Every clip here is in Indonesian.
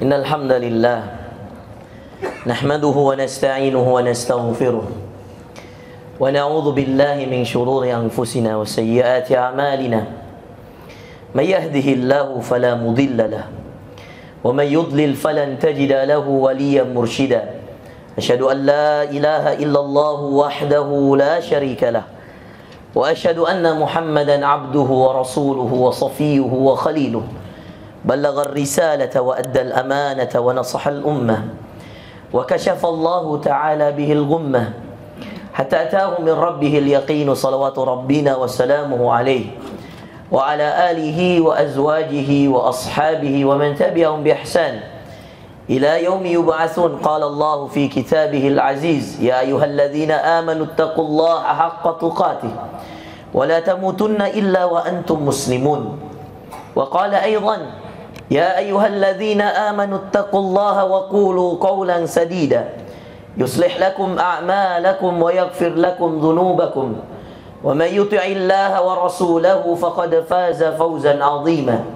Innal hamdalillah nahmaduhu wa nasta'inuhu wa nastaghfiruh wa na'udzu billahi min shururi anfusina wa sayyiati a'malina may yahdihillahu fala mudilla lahu wa may yudlil falan tajida lahu waliyyan murshida asyhadu an la ilaha illallah wahdahu la syarika lah wa asyhadu anna Muhammadan abduhu wa rasuluhu wa safiyyuhu wa khaliluhu ballagha ar-risalata wa adda al-amanata wa nasaha al-ummah wa kashafa Allah ta'ala bihi al-ghummah hatta ataahu min rabbih al-yaqin salawatu rabbina wa salamuhu alayhi wa ala alihi wa azwajihi wa ashabihi wa man tabi'ahum bi ihsan ila yaumi yub'atsun. Qala Allah fi kitabih al-aziz ya ayyuhalladhina amanu ittaqullaha haqqa tuqatih wa la tamutunna illa wa antum muslimun. Wa qala aydan ya ayyuhalladhina amanu ittaqullaha wa qulu qawlan sadida yuslih lakum a'malakum wa yaghfir lakum dhunubakum wa man yuti'illaha wa rasulahu faqad faza fawzan 'azima.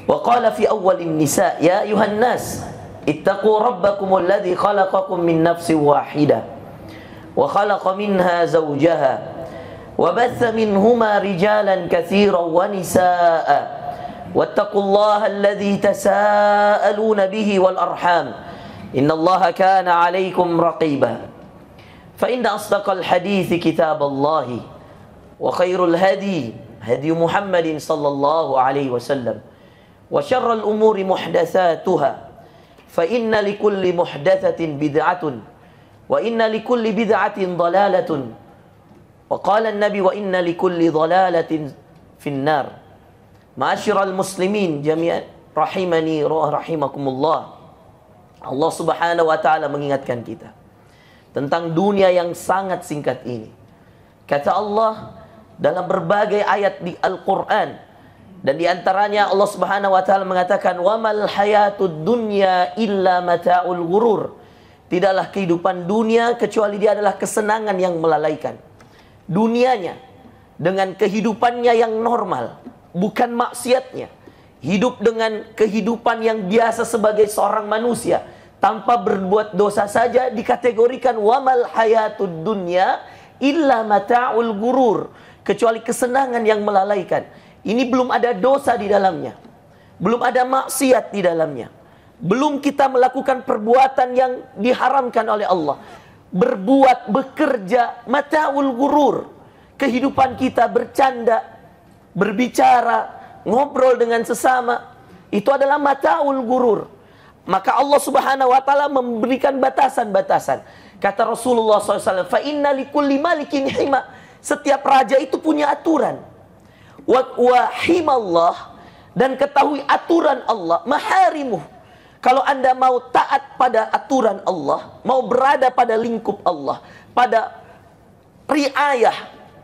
Wa qala fi awwalin nisa ya ayuhan nas ittaqu rabbakum alladhi khalaqakum min nafsin wahidah wa khalaqa minha zawjaha wa batha minhuma rijalan katsiran wa nisaa'a wattaqullaha alladhi tasaaluna bihi wal arham innallaha kana 'alaykum raqiba. Fa inna asdaqal hadithi kitaballahi wa khairul hadi hadi Muhammadin sallallahu alaihi wasallam wa syarrul umuri muhdatsatuha fa inna likulli muhdatsatin bid'atun wa inna likulli bid'atin dhalalatun wa qala an-nabi wa inna likulli dhalalatin finnar. Ma'asyiral muslimin jami'an rahimani wa rahimakumullah. Allah Subhanahu wa taala mengingatkan kita tentang dunia yang sangat singkat ini. Kata Allah dalam berbagai ayat di Al-Qur'an, dan di antaranya Allah Subhanahu wa taala mengatakan wa mal hayatud dunya illa mata'ul ghurur. Tidaklah kehidupan dunia kecuali dia adalah kesenangan yang melalaikan. Dunianya dengan kehidupannya yang normal, bukan maksiatnya, hidup dengan kehidupan yang biasa sebagai seorang manusia tanpa berbuat dosa saja dikategorikan wa mal hayatud dunya illa mata'ul ghurur, kecuali kesenangan yang melalaikan. Ini belum ada dosa di dalamnya, belum ada maksiat di dalamnya, belum kita melakukan perbuatan yang diharamkan oleh Allah. Berbuat, bekerja, mata'ul ghurur, kehidupan kita bercanda, berbicara, ngobrol dengan sesama, itu adalah mata'ul ghurur. Maka Allah Subhanahu wa taala memberikan batasan-batasan. Kata Rasulullah SAW, fa inna likulli malikin hima. Setiap raja itu punya aturan. Wa himallah, dan ketahui aturan Allah, maharimuh. Kalau Anda mau taat pada aturan Allah, mau berada pada lingkup Allah, pada riayah,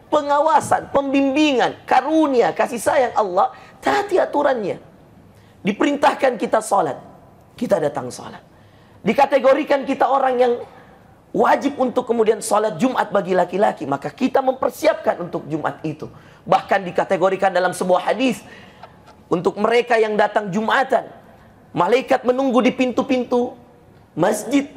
pengawasan, pembimbingan, karunia, kasih sayang Allah, taati aturannya. Diperintahkan kita salat, kita datang salat. Dikategorikan kita orang yang wajib untuk kemudian salat Jumat bagi laki-laki, maka kita mempersiapkan untuk Jumat itu. Bahkan dikategorikan dalam sebuah hadis, untuk mereka yang datang Jumatan, malaikat menunggu di pintu-pintu masjid,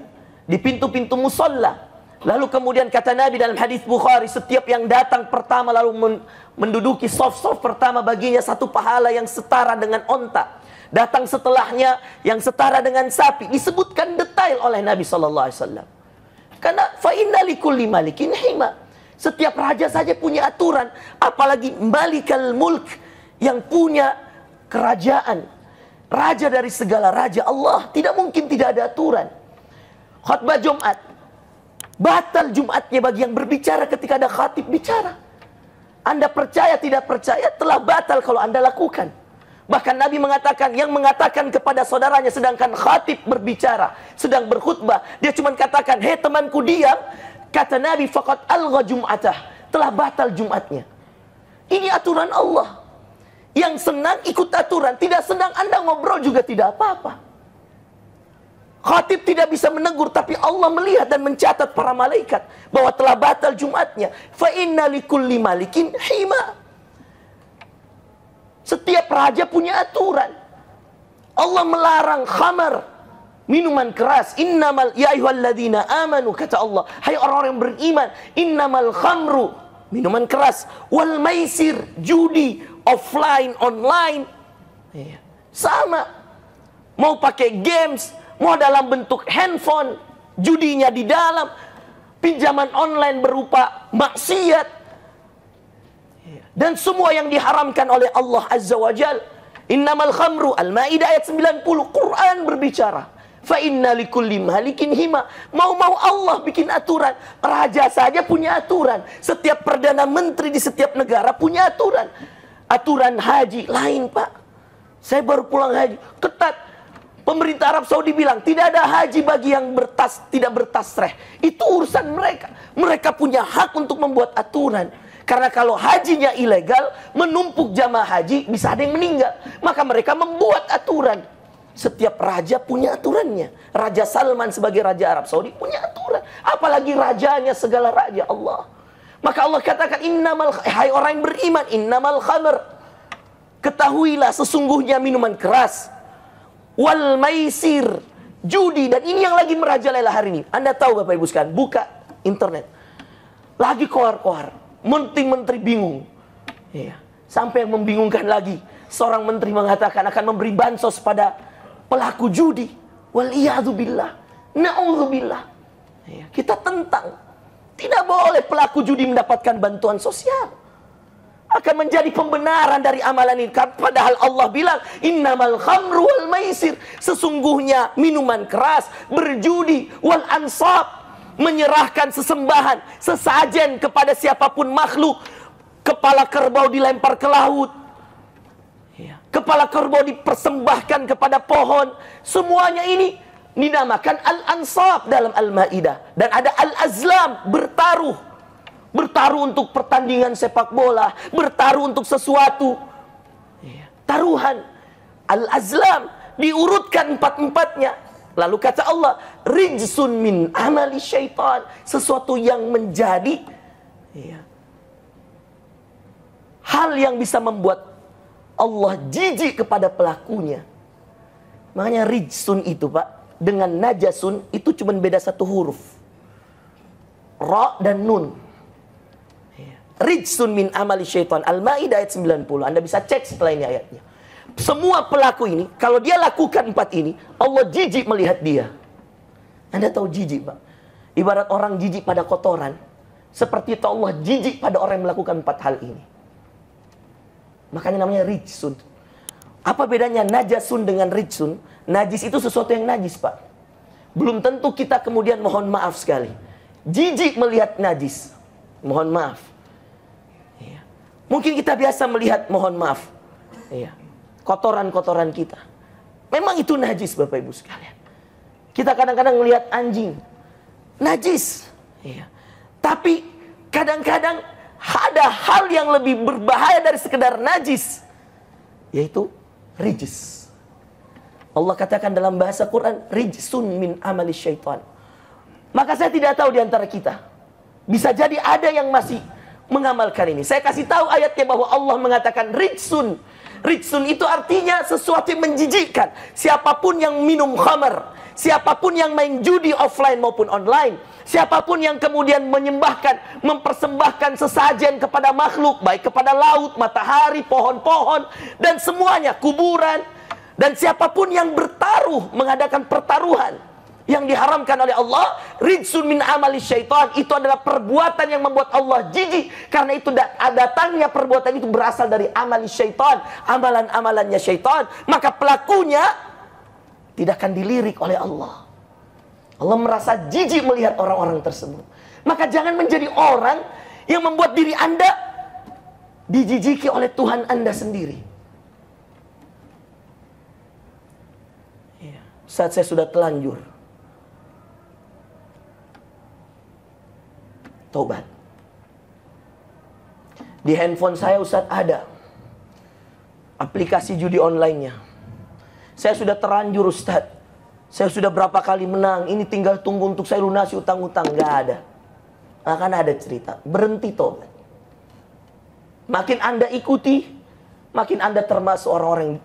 di pintu-pintu musalla. Lalu kemudian kata Nabi dalam hadis Bukhari, setiap yang datang pertama lalu menduduki saf-saf pertama, baginya satu pahala yang setara dengan onta. Datang setelahnya yang setara dengan sapi. Disebutkan detail oleh Nabi SAW. Karena fa inna likulli malikin hima. Setiap raja saja punya aturan, apalagi malikal mulk, yang punya kerajaan, raja dari segala raja Allah, tidak mungkin tidak ada aturan. Khutbah Jumat, batal Jumatnya bagi yang berbicara ketika ada khatib bicara. Anda percaya tidak percaya, telah batal kalau Anda lakukan. Bahkan Nabi mengatakan, yang mengatakan kepada saudaranya sedangkan khatib berbicara, sedang berkhutbah, dia cuma katakan, hei temanku diam, kata Nabi, faqad algha jum'atah, telah batal Jumatnya. Ini aturan Allah. Yang senang ikut aturan, tidak senang Anda ngobrol juga tidak apa-apa. Khatib tidak bisa menegur, tapi Allah melihat dan mencatat para malaikat bahwa telah batal Jumatnya. Fa inna likulli malikin hima. Setiap raja punya aturan. Allah melarang khamar, minuman keras. Innamal ya ayyuhalladzina amanu, kata Allah, hai orang-orang yang beriman, innamal khamru, minuman keras, wal maisir, judi offline online. Sama. Mau pakai games, mau dalam bentuk handphone, judinya di dalam, pinjaman online berupa maksiat, dan semua yang diharamkan oleh Allah Azza wa Jal. Innamal khamru, Al-Maidah ayat 90, Quran berbicara. Fa inna likulli malikin hima. Mau-mau Allah bikin aturan. Raja saja punya aturan. Setiap perdana menteri di setiap negara punya aturan. Aturan haji lain, Pak. Saya baru pulang haji, ketat. Pemerintah Arab Saudi bilang tidak ada haji bagi yang tidak bertasreh. Itu urusan mereka. Mereka punya hak untuk membuat aturan. Karena kalau hajinya ilegal, menumpuk jamaah haji, bisa ada yang meninggal. Maka mereka membuat aturan. Setiap raja punya aturannya. Raja Salman sebagai Raja Arab Saudi punya aturan. Apalagi rajanya segala raja, Allah. Maka Allah katakan, hai orang yang beriman, innamal khamr. Ketahuilah sesungguhnya minuman keras. Wal maisir, judi. Dan ini yang lagi merajalela hari ini. Anda tahu Bapak Ibu sekalian, buka internet. Lagi koar-koar. Menteri-menteri bingung. Sampai yang membingungkan lagi, seorang menteri mengatakan akan memberi bansos pada pelaku judi. Waliyadzubillah, na'udzubillah. Kita tentang. Tidak boleh pelaku judi mendapatkan bantuan sosial. Akan menjadi pembenaran dari amalan ini. Padahal Allah bilang, innamal khamru wal maisir. Sesungguhnya minuman keras, berjudi, wal ansab, menyerahkan sesembahan, sesajen kepada siapapun makhluk. Kepala kerbau dilempar ke laut, kepala kerbau dipersembahkan kepada pohon. Semuanya ini dinamakan al-ansab dalam Al-Maidah. Dan ada al-azlam, bertaruh. Bertaruh untuk pertandingan sepak bola, bertaruh untuk sesuatu. Taruhan. Al-azlam diurutkan empat-empatnya. Lalu kata Allah, rijsun min amali syaitan. Sesuatu yang menjadi hal yang bisa membuat Allah jijik kepada pelakunya. Makanya rijsun itu, Pak, dengan najasun itu cuma beda satu huruf. Ra dan nun. Rijsun min amali syaitan. Al-Maidah ayat 90. Anda bisa cek setelah ini ayatnya. Semua pelaku ini, kalau dia lakukan empat ini, Allah jijik melihat dia. Anda tahu jijik, Pak? Ibarat orang jijik pada kotoran. Seperti itu Allah jijik pada orang yang melakukan empat hal ini. Makanya namanya rijsun. Apa bedanya najasun dengan rijsun? Najis itu sesuatu yang najis, Pak. Belum tentu kita kemudian mohon maaf sekali. Jijik melihat najis. Mohon maaf. Mungkin kita biasa melihat mohon maaf. Kotoran-kotoran kita. Memang itu najis, Bapak Ibu sekalian. Kita kadang-kadang melihat anjing. Najis. Tapi kadang-kadang ada hal yang lebih berbahaya dari sekedar najis. Yaitu rijis. Allah katakan dalam bahasa Quran, rijsun min amali syaitan. Maka saya tidak tahu di antara kita. Bisa jadi ada yang masih mengamalkan ini. Saya kasih tahu ayatnya bahwa Allah mengatakan rijsun. Rijsun itu artinya sesuatu yang menjijikkan. Siapapun yang minum khamar, siapapun yang main judi offline maupun online, siapapun yang kemudian menyembahkan, mempersembahkan sesajen kepada makhluk, baik kepada laut, matahari, pohon-pohon, dan semuanya, kuburan, dan siapapun yang bertaruh, mengadakan pertaruhan yang diharamkan oleh Allah, rijsun min amali syaitan, itu adalah perbuatan yang membuat Allah jijik. Karena itu datangnya perbuatan itu berasal dari amali syaitan, amalan-amalannya syaitan. Maka pelakunya tidak akan dilirik oleh Allah. Allah merasa jijik melihat orang-orang tersebut. Maka jangan menjadi orang yang membuat diri Anda dijijiki oleh Tuhan Anda sendiri. Saat saya sudah telanjur, tobat. Di handphone saya, Ustaz, ada aplikasi judi online-nya. Saya sudah terlanjur, Ustaz. Saya sudah berapa kali menang. Ini tinggal tunggu untuk saya lunasi utang-utang. Gak ada. Akan ada cerita. Berhenti tobat. Makin Anda ikuti, makin Anda termasuk orang-orang yang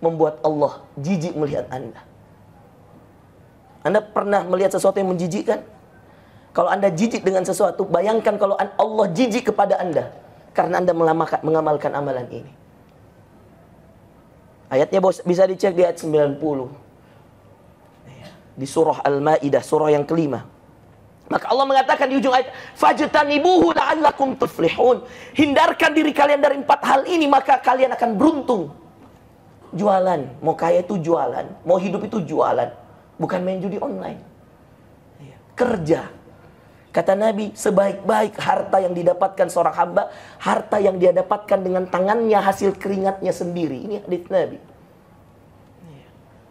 membuat Allah jijik melihat Anda? Anda pernah melihat sesuatu yang menjijikkan? Kalau Anda jijik dengan sesuatu, bayangkan kalau Allah jijik kepada Anda karena Anda mengamalkan amalan ini. Ayatnya bisa dicek di ayat 90. Di surah Al-Maidah, surah yang kelima. Maka Allah mengatakan di ujung ayat, fajtanibuhu la'allakum tuflihun. Hindarkan diri kalian dari 4 hal ini, maka kalian akan beruntung. Jualan, mau kaya itu jualan, mau hidup itu jualan, bukan main judi online. Kerja. Kata Nabi, sebaik-baik harta yang didapatkan seorang hamba, harta yang dia dapatkan dengan tangannya, hasil keringatnya sendiri. Ini hadits Nabi.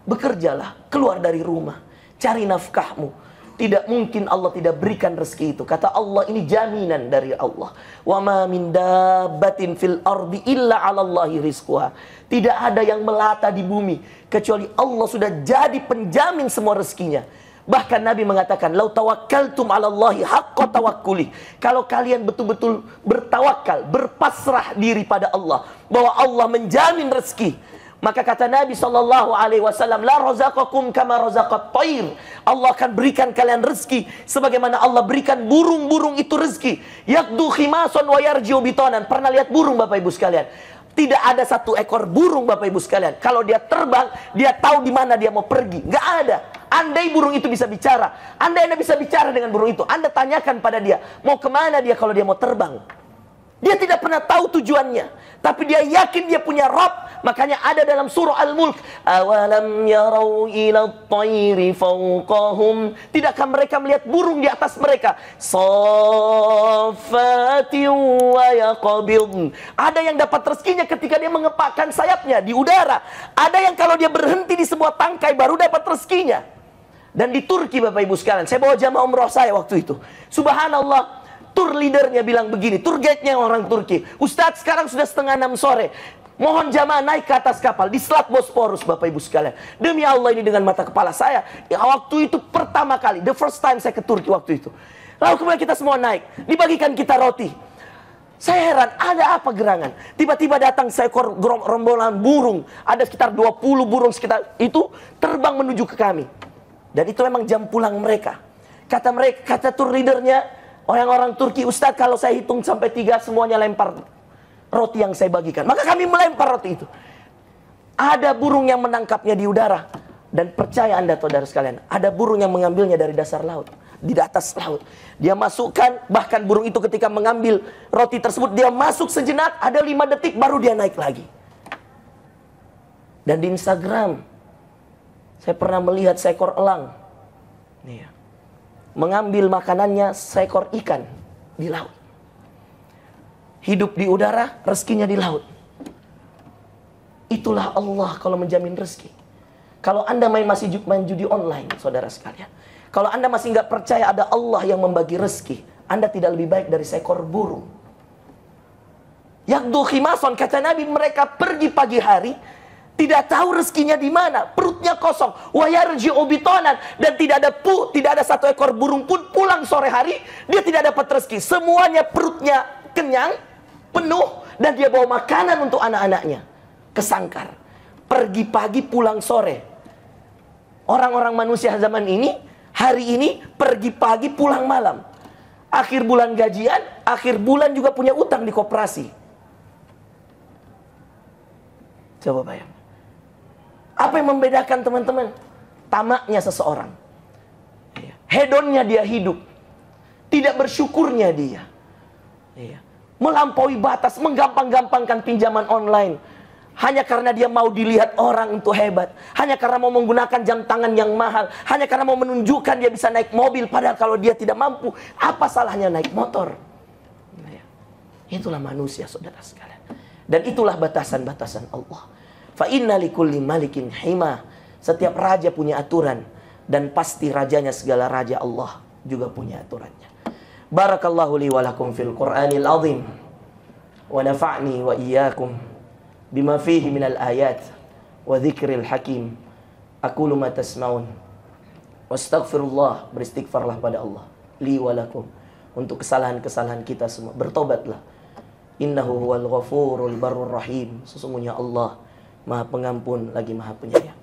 Bekerjalah, keluar dari rumah, cari nafkahmu. Tidak mungkin Allah tidak berikan rezeki itu. Kata Allah, ini jaminan dari Allah. Wa ma min dabbatin fil ardi illa 'alallahi rizquha. Tidak ada yang melata di bumi kecuali Allah sudah jadi penjamin semua rezekinya. Bahkan Nabi mengatakan, "Lau tawakkaltum 'alallahi haqqa tawakkuli." Kalau kalian betul-betul bertawakal, berpasrah diri pada Allah, bahwa Allah menjamin rezeki, maka kata Nabi SAW, la razaqakum kama razaqat thair. Allah akan berikan kalian rezeki sebagaimana Allah berikan burung-burung itu rezeki. Yaqdu khimason wa yarji'u bitonan. Pernah lihat burung Bapak Ibu sekalian? Tidak ada satu ekor burung Bapak Ibu sekalian, kalau dia terbang, dia tahu di mana dia mau pergi. Nggak ada. Andai burung itu bisa bicara, andai Anda bisa bicara dengan burung itu, Anda tanyakan pada dia, mau kemana dia kalau dia mau terbang. Dia tidak pernah tahu tujuannya, tapi dia yakin dia punya Rabb. Makanya ada dalam surah Al-Mulk, awalam yarau ila at-tayri fawqahum. Tidakkah mereka melihat burung di atas mereka? Saffati wa yaqbid. Ada yang dapat rezekinya ketika dia mengepakkan sayapnya di udara. Ada yang kalau dia berhenti di sebuah tangkai baru dapat rezekinya. Dan di Turki Bapak Ibu sekalian, saya bawa jamaah umroh saya waktu itu. Subhanallah, tour leadernya bilang begini, tour guide-nya orang Turki, Ustadz sekarang sudah 5:30 sore, mohon jamaah naik ke atas kapal di Selat Bosporus Bapak Ibu sekalian. Demi Allah, ini dengan mata kepala saya, ya, waktu itu pertama kali, the first time saya ke Turki waktu itu. Lalu kemudian kita semua naik, dibagikan kita roti. Saya heran, ada apa gerangan? Tiba-tiba datang seekor rombongan burung, ada sekitar 20 burung sekitar itu terbang menuju ke kami. Dan itu memang jam pulang mereka. Kata tour leadernya, orang-orang Turki, Ustadz kalau saya hitung sampai 3 semuanya lempar roti yang saya bagikan. Maka kami melempar roti itu. Ada burung yang menangkapnya di udara. Dan percaya Anda saudara sekalian, ada burung yang mengambilnya dari dasar laut, di atas laut. Dia masukkan, bahkan burung itu ketika mengambil roti tersebut, dia masuk sejenak, ada 5 detik baru dia naik lagi. Dan di Instagram, saya pernah melihat seekor elang mengambil makanannya seekor ikan di laut. Hidup di udara, rezekinya di laut. Itulah Allah kalau menjamin rezeki. Kalau Anda masih main judi online, saudara sekalian, kalau Anda masih nggak percaya ada Allah yang membagi rezeki, Anda tidak lebih baik dari seekor burung. Yaqdu khimason, kata Nabi, mereka pergi pagi hari, tidak tahu rezekinya di mana, perutnya kosong, wa yarji'u bitonan, dan tidak ada satu ekor burung pun pulang sore hari, dia tidak dapat rezeki. Semuanya perutnya kenyang, penuh, dan dia bawa makanan untuk anak-anaknya. Kesangkar, pergi pagi pulang sore. Orang-orang manusia zaman ini, hari ini pergi pagi pulang malam. Akhir bulan gajian, akhir bulan juga punya utang di koperasi. Coba bayangkan. Apa yang membedakan teman-teman? Tamaknya seseorang, hedonnya dia hidup, tidak bersyukurnya dia, melampaui batas, menggampang-gampangkan pinjaman online, hanya karena dia mau dilihat orang untuk hebat, hanya karena mau menggunakan jam tangan yang mahal, hanya karena mau menunjukkan dia bisa naik mobil, padahal kalau dia tidak mampu, apa salahnya naik motor? Itulah manusia saudara sekalian. Dan itulah batasan-batasan Allah. Fa inna likulli malikin hima. Setiap raja punya aturan, dan pasti rajanya segala raja Allah juga punya aturannya. Barakallahu li wa lakum fil Qur'anil azim, wa nafa'ni wa iyyakum bima fihi minal ayat wa dzikril hakim. Aqulu ma tasma'un wastaghfirullah, beristighfarlah pada Allah, li wa lakum, untuk kesalahan-kesalahan kita semua. Bertobatlah. Innahu huwal ghafurul barur rahim. Sesungguhnya Allah Maha Pengampun lagi Maha Penyayang.